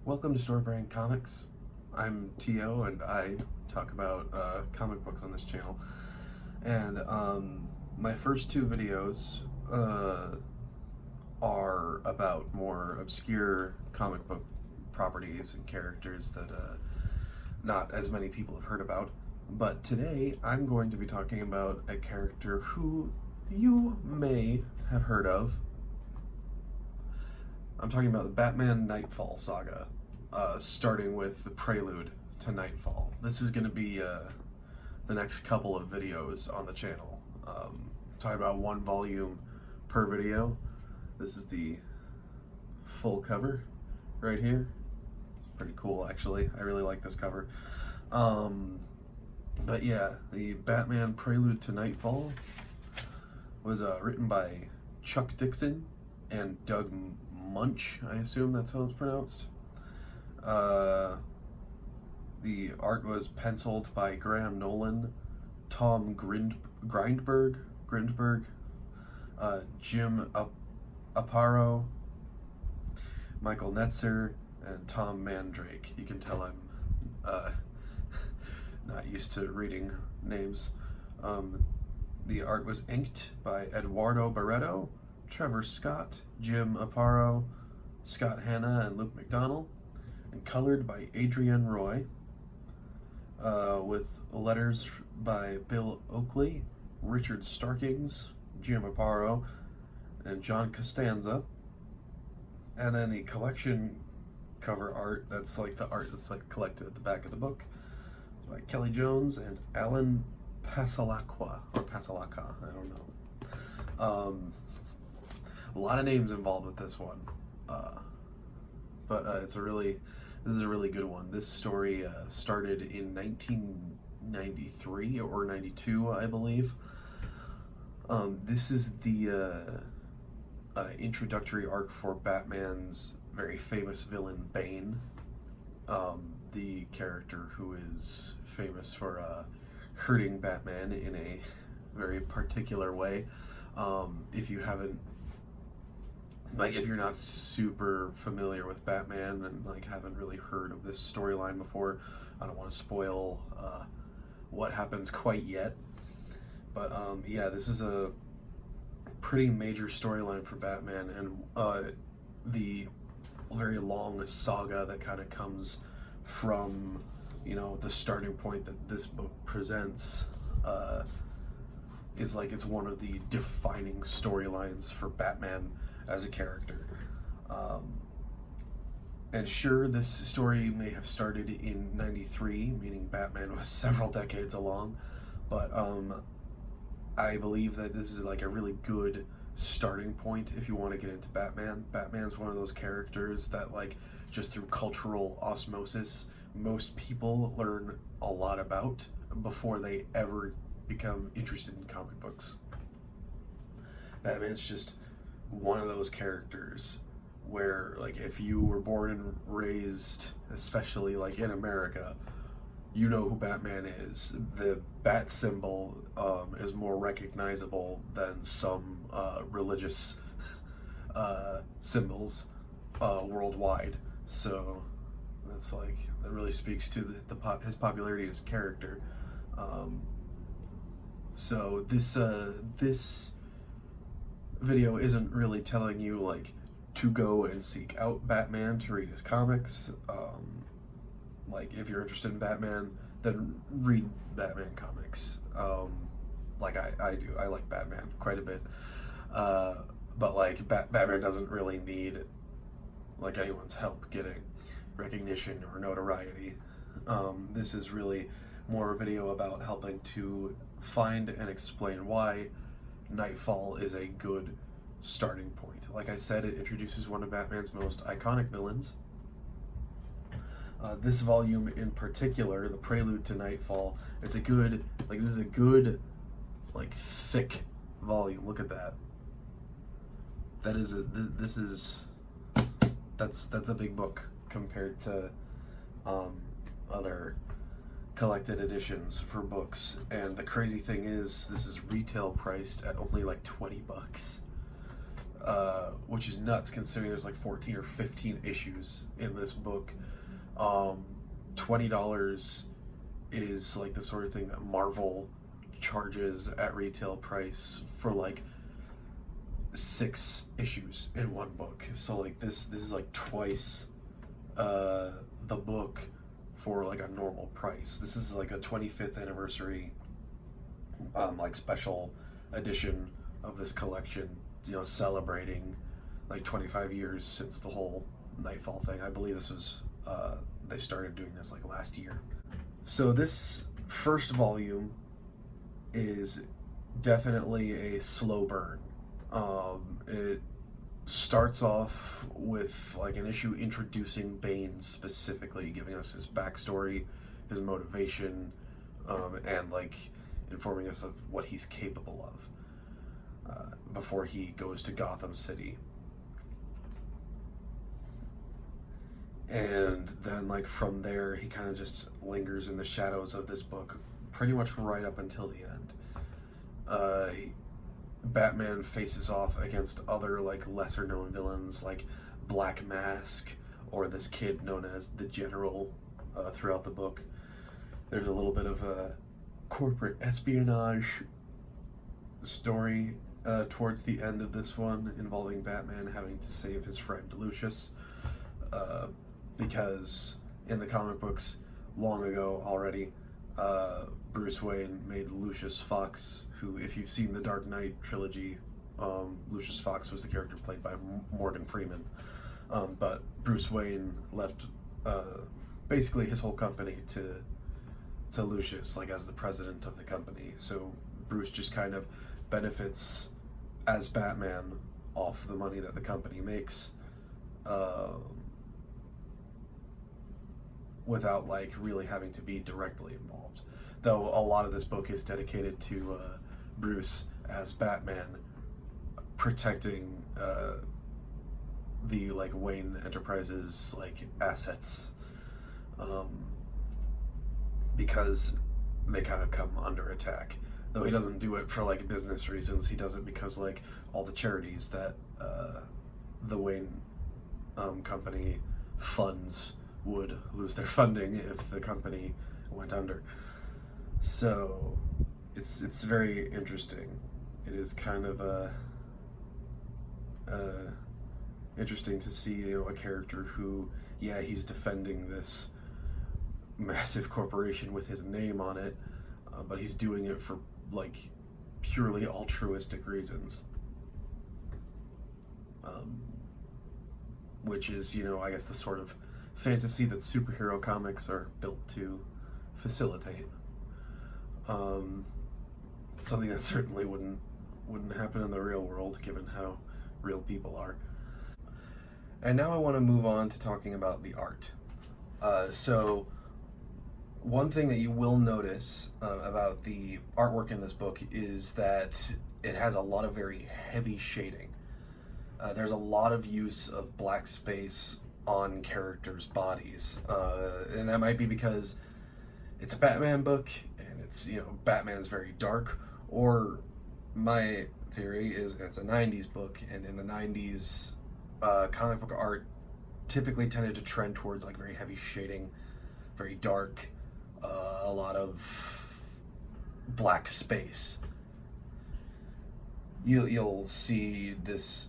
Welcome to Store Brand Comics. I'm T.O. and I talk about comic books on this channel. And my first two videos are about more obscure comic book properties and characters that not as many people have heard about. But today I'm going to be talking about a character who you may have heard of. I'm talking about the Batman Knightfall saga, starting with the Prelude to Knightfall. This is going to be the next couple of videos on the channel. Talking about one volume per video. This is the full cover right here. It's pretty cool, actually. I really like this cover. But yeah, the Batman Prelude to Knightfall was written by Chuck Dixon and Doug Munch, I assume that's how it's pronounced. The art was penciled by Graham Nolan, Tom Grindberg, Jim Aparo, Michael Netzer, and Tom Mandrake. You can tell I'm not used to reading names. The art was inked by Eduardo Barreto, Trevor Scott, Jim Aparo, Scott Hanna, and Luke McDonnell, and colored by Adrienne Roy, with letters by Bill Oakley, Richard Starkings, Jim Aparo, and John Costanza. And then the collection cover art, that's like the art that's like collected at the back of the book, by Kelly Jones and Alan Pasalacqua, or Pasalacca, I don't know. A lot of names involved with this one, but this is a really good one. This story started in 1993 or 92, I believe. This is the introductory arc for Batman's very famous villain, Bane, the character who is famous for hurting Batman in a very particular way. If you haven't, if you're not super familiar with Batman and haven't really heard of this storyline before, I don't want to spoil what happens quite yet. But yeah, this is a pretty major storyline for Batman, and the very long saga that kind of comes from, the starting point that this book presents is it's one of the defining storylines for Batman as a character. And sure, this story may have started in 93, meaning Batman was several decades along, but I believe that this is a really good starting point if you want to get into Batman. Batman's one of those characters that just through cultural osmosis, most people learn a lot about before they ever become interested in comic books. Batman's just one of those characters where if you were born and raised, especially in America, you know who Batman is. The bat symbol is more recognizable than some religious symbols worldwide. So that's that really speaks to his popularity as a character. So this video isn't really telling you to go and seek out Batman to read his comics. If you're interested in Batman, then read Batman comics. I do. I like Batman quite a bit. But Batman doesn't really need anyone's help getting recognition or notoriety. This is really more a video about helping to find and explain why Knightfall is a good starting point. Like I said, it introduces one of Batman's most iconic villains. This volume in particular, the Prelude to Knightfall, it's a good, this is a good, thick volume. Look at that. That's a big book compared to other collected editions for books. And the crazy thing is, this is retail priced at only $20. which is nuts considering there's like 14 or 15 issues in this book. $20 is like the sort of thing that Marvel charges at retail price for like 6 issues in one book. So like this is like twice the book for like a normal price. This is like a 25th anniversary like special edition of this collection, you know, celebrating like 25 years since the whole Knightfall thing. I believe this was they started doing this like last year. So this first volume is definitely a slow burn. It starts off with like an issue introducing Bane specifically, giving us his backstory, his motivation, and like informing us of what he's capable of before he goes to Gotham City. And then like from there he kind of just lingers in the shadows of this book pretty much right up until the end. Batman faces off against other like lesser known villains like Black Mask or this kid known as the General throughout the book. There's a little bit of a corporate espionage story towards the end of this one involving Batman having to save his friend Lucius, because in the comic books long ago already, Bruce Wayne made Lucius Fox, who, if you've seen the Dark Knight trilogy, Lucius Fox was the character played by Morgan Freeman. But Bruce Wayne left basically his whole company to Lucius, like as the president of the company. So Bruce just kind of benefits as Batman off the money that the company makes, without like really having to be directly involved. Though a lot of this book is dedicated to Bruce as Batman protecting the like Wayne Enterprises like assets, because they kind of come under attack. Though he doesn't do it for like business reasons, he does it because like all the charities that the Wayne company funds would lose their funding if the company went under. So it's very interesting. It is kind of interesting to see, you know, a character who, yeah, he's defending this massive corporation with his name on it, but he's doing it for like purely altruistic reasons, which is, you know, I guess the sort of fantasy that superhero comics are built to facilitate. Something that certainly wouldn't happen in the real world, given how real people are. And now I want to move on to talking about the art. So one thing that you will notice about the artwork in this book is that it has a lot of very heavy shading. There's a lot of use of black space on characters' bodies, and that might be because it's a Batman book and it's, you know, Batman is very dark, or my theory is it's a 90s book, and in the 90s comic book art typically tended to trend towards like very heavy shading, very dark, a lot of black space. You'll see this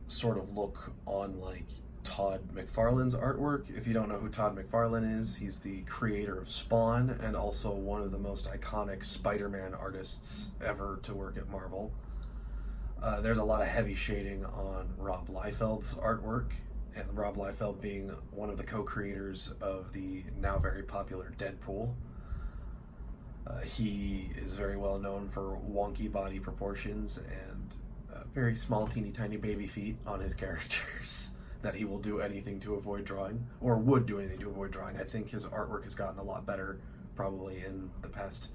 sort of look on like Todd McFarlane's artwork. If you don't know who Todd McFarlane is, he's the creator of Spawn and also one of the most iconic Spider-Man artists ever to work at Marvel. There's a lot of heavy shading on Rob Liefeld's artwork, and Rob Liefeld being one of the co-creators of the now very popular Deadpool. He is very well known for wonky body proportions and very small, teeny tiny baby feet on his characters that he will do anything to avoid drawing, or would do anything to avoid drawing. I think his artwork has gotten a lot better probably in the past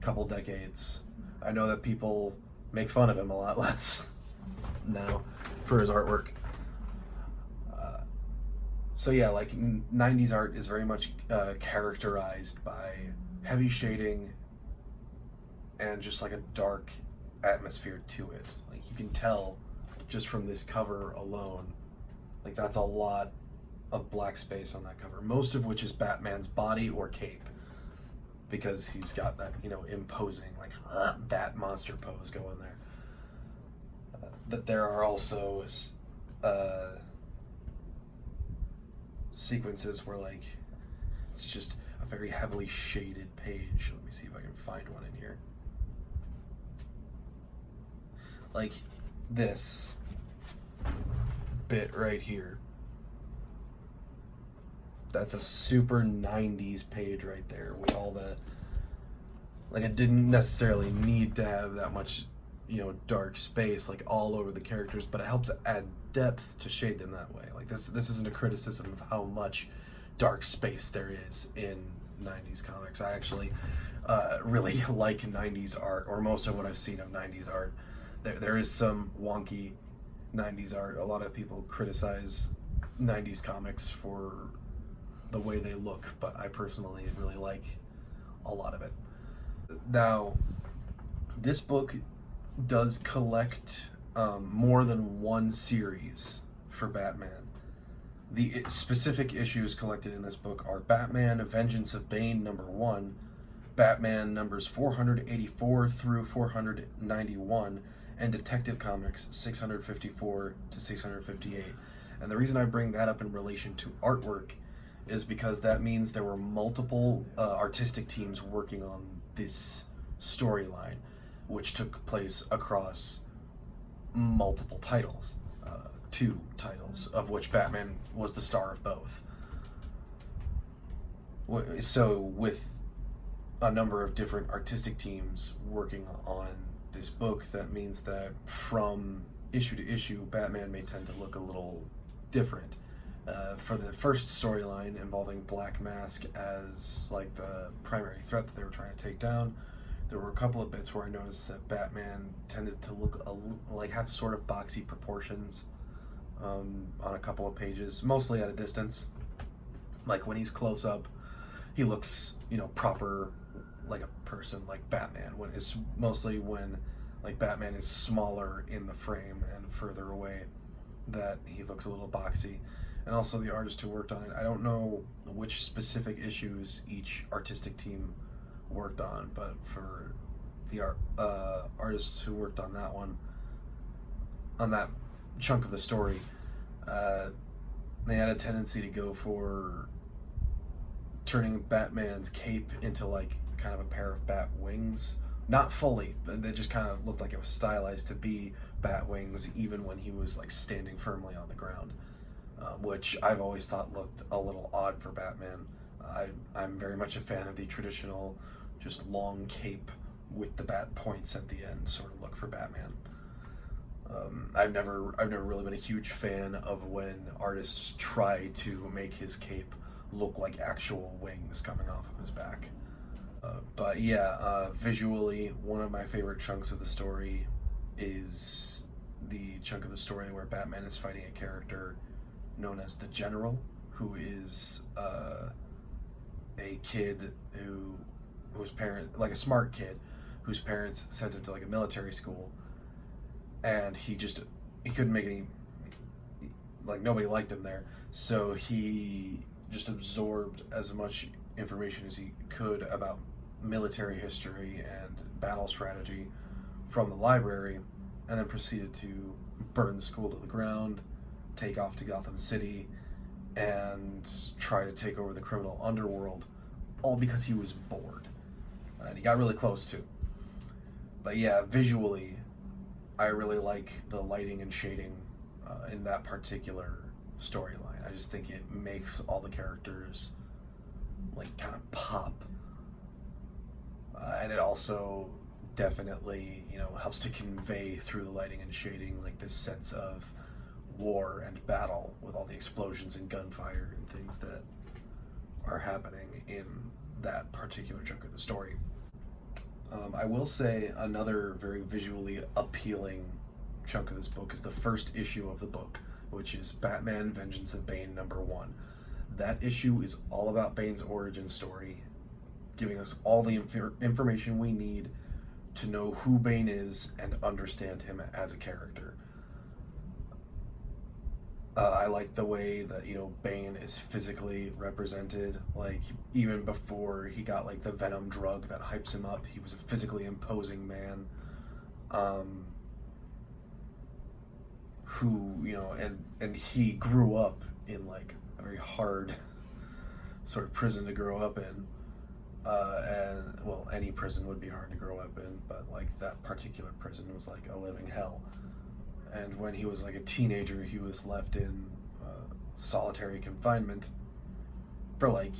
couple decades. I know that people make fun of him a lot less now for his artwork. So yeah, like 90s art is very much characterized by heavy shading and just like a dark atmosphere to it. Like you can tell just from this cover alone. Like, that's a lot of black space on that cover, most of which is Batman's body or cape, because he's got that, you know, imposing, like, bat monster pose going there. But there are also sequences where, like, it's just a very heavily shaded page. Let me see if I can find one in here. Like this bit right here. That's a super 90s page right there with all the, like, it didn't necessarily need to have that much, you know, dark space like all over the characters, but it helps add depth to shade them that way. Like, this isn't a criticism of how much dark space there is in 90s comics. I actually really like 90s art, or most of what I've seen of 90s art. There is some wonky 90s art. A lot of people criticize 90s comics for the way they look, but I personally really like a lot of it. Now, this book does collect more than one series for Batman. The specific issues collected in this book are Batman: Vengeance of Bane #1, Batman numbers 484 through 491, and Detective Comics 654 to 658. And the reason I bring that up in relation to artwork is because that means there were multiple artistic teams working on this storyline, which took place across multiple titles, 2 titles, of which Batman was the star of both. So with a number of different artistic teams working on this book, that means that from issue to issue, Batman may tend to look a little different. For the first storyline involving Black Mask as, like, the primary threat that they were trying to take down, there were a couple of bits where I noticed that Batman tended to look like have sort of boxy proportions on a couple of pages, mostly at a distance. Like, when he's close up, he looks, you know, proper, like a person, like Batman. When it's mostly when, like, Batman is smaller in the frame and further away, that he looks a little boxy. And also the artist who worked on it, I don't know which specific issues each artistic team worked on, but for the artists who worked on that one, on that chunk of the story, they had a tendency to go for turning Batman's cape into, like, kind of a pair of bat wings. Not fully, but they just kind of looked like it was stylized to be bat wings, even when he was, like, standing firmly on the ground, which I've always thought looked a little odd for Batman. I'm very much a fan of the traditional, just long cape with the bat points at the end sort of look for Batman. I've never really been a huge fan of when artists try to make his cape look like actual wings coming off of his back. But yeah, visually, one of my favorite chunks of the story is the chunk of the story where Batman is fighting a character known as the General, who is a kid whose parent, like a smart kid, whose parents sent him to, like, a military school, and he couldn't make any, like, nobody liked him there, so he just absorbed as much information as he could about military history and battle strategy from the library, and then proceeded to burn the school to the ground, take off to Gotham City, and try to take over the criminal underworld, all because he was bored. And he got really close too. But yeah, visually, I really like the lighting and shading in that particular storyline. I just think it makes all the characters, like, kind of pop. And it also definitely, you know, helps to convey through the lighting and shading, like, this sense of war and battle with all the explosions and gunfire and things that are happening in that particular chunk of the story. I will say another very visually appealing chunk of this book is the first issue of the book, which is Batman: Vengeance of Bane #1. That issue is all about Bane's origin story, giving us all the information we need to know who Bane is and understand him as a character. I like the way that, you know, Bane is physically represented. Like, even before he got, like, the venom drug that hypes him up, he was a physically imposing man. Um, who, you know, and he grew up in, like, a very hard sort of prison to grow up in. And, well, any prison would be hard to grow up in, but, like, that particular prison was, like, a living hell. And when he was, like, a teenager, he was left in solitary confinement for, like,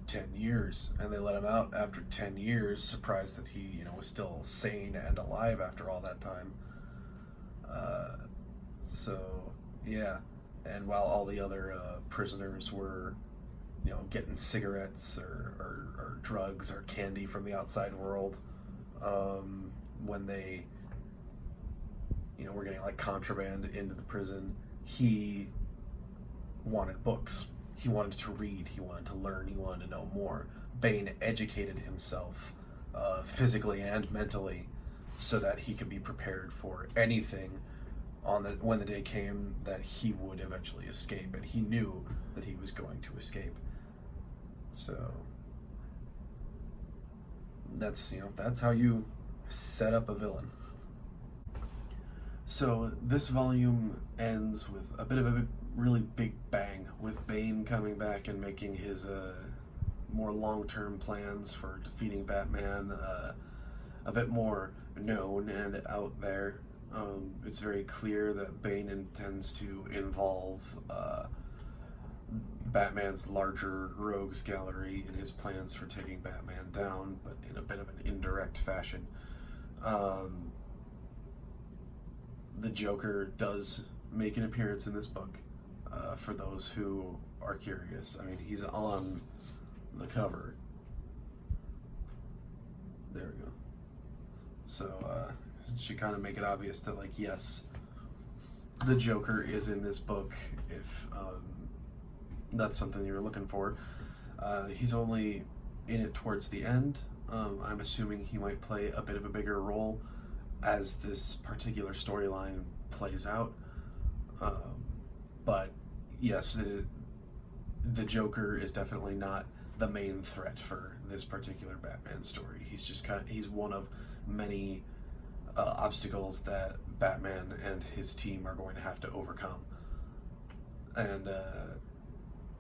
10 years. And they let him out after 10 years, surprised that he, you know, was still sane and alive after all that time. So, yeah. And while all the other prisoners were, you know, getting cigarettes or drugs or candy from the outside world, when they, you know, were getting, like, contraband into the prison, he wanted books. He wanted to read, he wanted to learn, he wanted to know more. Bane educated himself physically and mentally so that he could be prepared for anything when the day came that he would eventually escape, and he knew that he was going to escape. So that's, you know, that's how you set up a villain. So this volume ends with a bit of a really big bang, with Bane coming back and making his more long-term plans for defeating Batman a bit more known and out there. It's very clear that Bane intends to involve Batman's larger rogues gallery in his plans for taking Batman down, but in a bit of an indirect fashion. The Joker does make an appearance in this book, for those who are curious. I mean, he's on the cover. There we go. So, should kind of make it obvious that, like, yes, the Joker is in this book, if that's something you're looking for. He's only in it towards the end. I'm assuming he might play a bit of a bigger role as this particular storyline plays out. But yes, the Joker is definitely not the main threat for this particular Batman story. He's just he's one of many obstacles that Batman and his team are going to have to overcome. And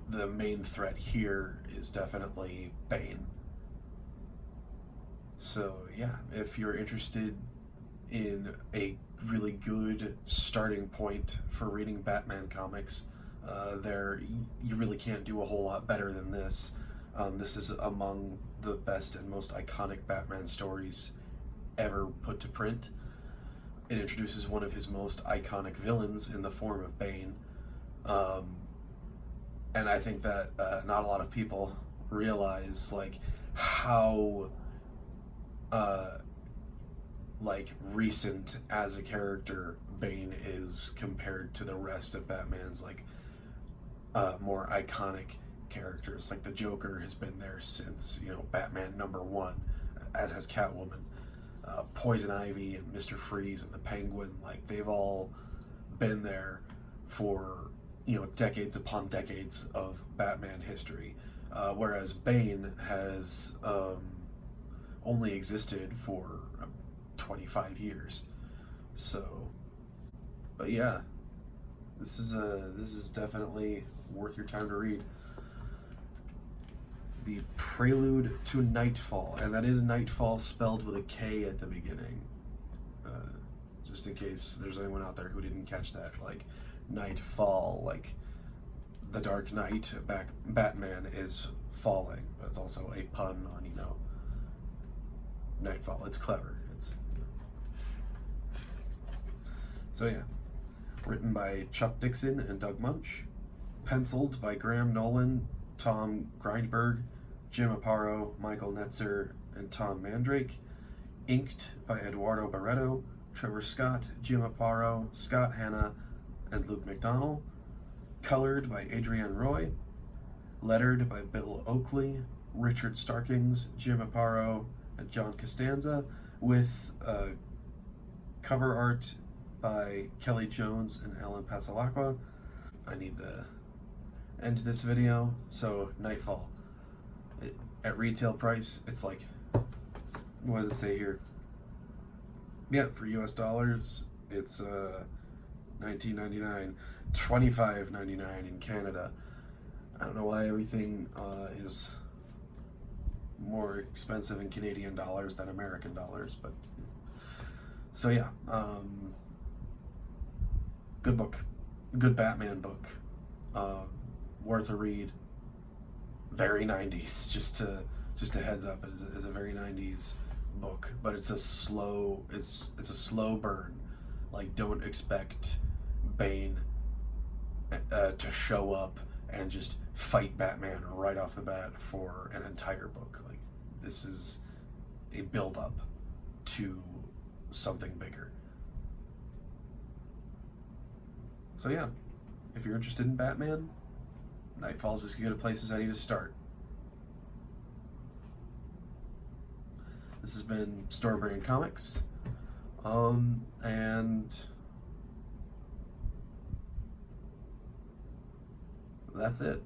the main threat here is definitely Bane. So yeah, if you're interested in a really good starting point for reading Batman comics, you really can't do a whole lot better than this. This is among the best and most iconic Batman stories ever put to print. It introduces one of his most iconic villains in the form of Bane. And I think that not a lot of people realize, like, how like, recent as a character Bane is compared to the rest of Batman's, like, more iconic characters. Like, the Joker has been there since, you know, Batman #1, as has Catwoman. Poison Ivy and Mr. Freeze and the Penguin, like, they've all been there for, you know, decades upon decades of Batman history. Whereas Bane has only existed for 25 years. So, but yeah, this is definitely worth your time to read. The Prelude to Knightfall, and that is Knightfall spelled with a K at the beginning. Just in case there's anyone out there who didn't catch that, like, Knightfall, like the Dark Knight, Batman is falling. But it's also a pun on, you know, Knightfall. It's clever. So yeah, written by Chuck Dixon and Doug Munch, penciled by Graham Nolan, Tom Grindberg, Jim Aparo, Michael Netzer, and Tom Mandrake, inked by Eduardo Barreto, Trevor Scott, Jim Aparo, Scott Hanna, and Luke McDonnell, colored by Adrienne Roy, lettered by Bill Oakley, Richard Starkings, Jim Aparo, and John Costanza, with cover art by Kelly Jones and Alan Pasalacqua, I need to end this video. So Knightfall, at retail price, it's like, what does it say here? Yeah, for US dollars, it's $19.99, $25.99 in Canada. I don't know why everything is more expensive in Canadian dollars than American dollars, but so yeah, good book, good Batman book, worth a read. Very 90s, just a heads up, it's a very 90s book, but it's a slow burn. Like, don't expect Bane to show up and just fight Batman right off the bat for an entire book. Like, this is a build up to something bigger. So yeah, if you're interested in Batman, Knightfall's as good a place as any to start. This has been Storebrand Comics, and that's it.